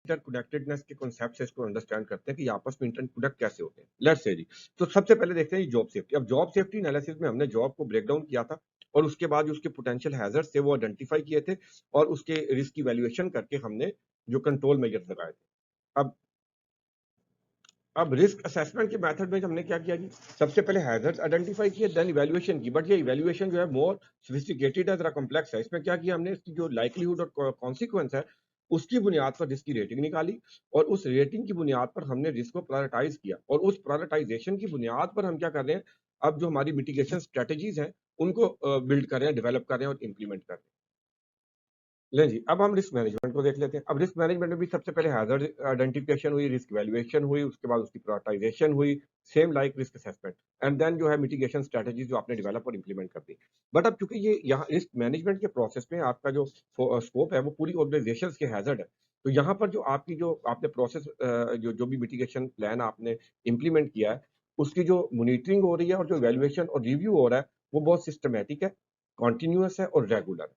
Interconnectedness के concept से इसको अंडरस्टैंड करते हैं कि आपस में इंटरकनेक्ट कैसे होते हैं। लेट्स से जी, तो सबसे पहले देखते हैं जॉब सेफ्टी। अब जॉब सेफ्टी एनालिसिस में हमने जॉब को ब्रेक डाउन किया था और उसके बाद उसके पोटेंशियल हैजर्ड थे वो आइडेंटिफाई किए थे और उसके रिस्क की वैल्यूएशन करके हमने जो कंट्रोल मेजर्स लगाए थे। अब रिस्क असेसमेंट के मेथड में हमने क्या किया जी, सबसे पहले हैजर्ड्स आइडेंटिफाई किए, देन इवैल्यूएशन की। बट ये इवैल्यूएशन जो है मोर सोफिस्टिकेटेड है, जरा कॉम्प्लेक्स है। इसमें क्या किया हमने, इसकी जो लाइक्लीहुड और कॉन्सिक्वेंस है उसकी बुनियाद पर रिस्क की रेटिंग निकाली और उस रेटिंग की बुनियाद पर हमने रिस्क को प्रायोरिटाइज किया और उस प्रायोरिटाइजेशन की बुनियाद पर हम क्या कर रहे हैं, अब जो हमारी मिटिगेशन स्ट्रेटेजीज हैं उनको बिल्ड कर रहे हैं, डेवलप कर रहे हैं और इंप्लीमेंट कर रहे हैं। लें जी, अब हम रिस्क मैनेजमेंट को देख लेते हैं। अब रिस्क मैनेजमेंट में भी सबसे पहले हैजर्ड आइडेंटिफिकेशन हुई, रिस्क वैल्यूएशन हुई, उसके बाद उसकी प्रायोरिटाइजेशन हुई, same like risk assessment, and then जो है मिटिगेशन स्ट्रेटजीज जो आपने डेवलप और इंप्लीमेंट कर दी। बट अब चूंकि ये यहाँ रिस्क मैनेजमेंट के प्रोसेस में आपका जो स्कोप है वो पूरी ऑर्गेनाइजेशन के हैजर्ड है, तो यहाँ पर जो आपने प्रोसेस जो भी मिटिगेशन प्लान आपने इंप्लीमेंट किया है उसकी जो मॉनिटरिंग हो रही है और जो वैल्यूएशन और रिव्यू हो रहा है वो बहुत सिस्टमेटिक है, कॉन्टिन्यूस है और रेगुलर है।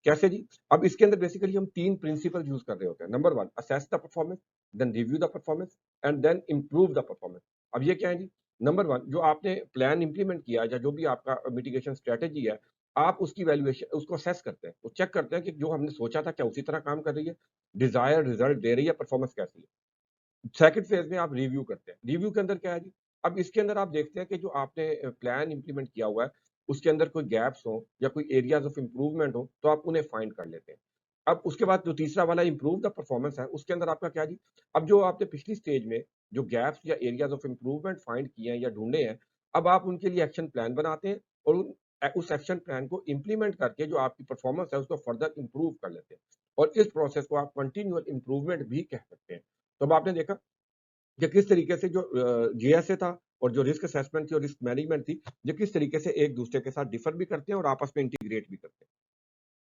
कैसे जी? अब इसके अंदर बेसिकली हम 3 प्रिंसिपल यूज़ कर रहे होते हैं। Number 1 assess the performance, then review the performance and then improve the performance. अब ये क्या है जी? नंबर 1 जो आपने प्लान इंप्लीमेंट किया है या जो भी आपका मिटिगेशन स्ट्रैटेजी है, आप उसकी वैल्यूएशन उसको असेस करते हैं। वो चेक करते हैं कि जो हमने सोचा था क्या उसी तरह काम कर रही है? डिज़ायर्ड रिजल्ट दे रही है? परफॉर्मेंस कैसी है? सेकंड फेज़ में आप रिव्यू करते हैं। रिव्यू के अंदर क्या है जी? अब इसके अंदर आप देखते हैं कि जो आपने प्लान इंप्लीमेंट किया हुआ है, उसके अंदर कोई गैप्स हों या कोई एरियाज़ ऑफ इम्प्रूवमेंट हो, तो आप उन्हें फाइंड कर लेते हैं। अब उसके बाद जो तीसरा वाला इम्प्रूव द परफॉर्मेंस है, उसके अंदर आपका क्या जी? अब जो आपने पिछली स्टेज में जो गैप्स या एरियाज़ ऑफ इम्प्रूवमेंट फाइंड किए हैं या ढूँढे हैं, अब आप उनके लिए एक्शन प्लान बनाते हैं और उस एक्शन प्लान को इंप्लीमेंट करके जो आपकी परफॉर्मेंस है, उसको फर्दर इम्प्रूव कर लेते हैं। और इस प्रोसेस को आप कंटीन्यूअस इम्प्रूवमेंट भी कह सकते हैं। तो अब आपने देखा कि किस तरीके से जो जीएसए था और जो रिस्क असेसमेंट थी और रिस्क मैनेजमेंट थी, ये किस तरीके से एक दूसरे के साथ डिफर भी करते हैं और आपस में इंटीग्रेट भी करते हैं।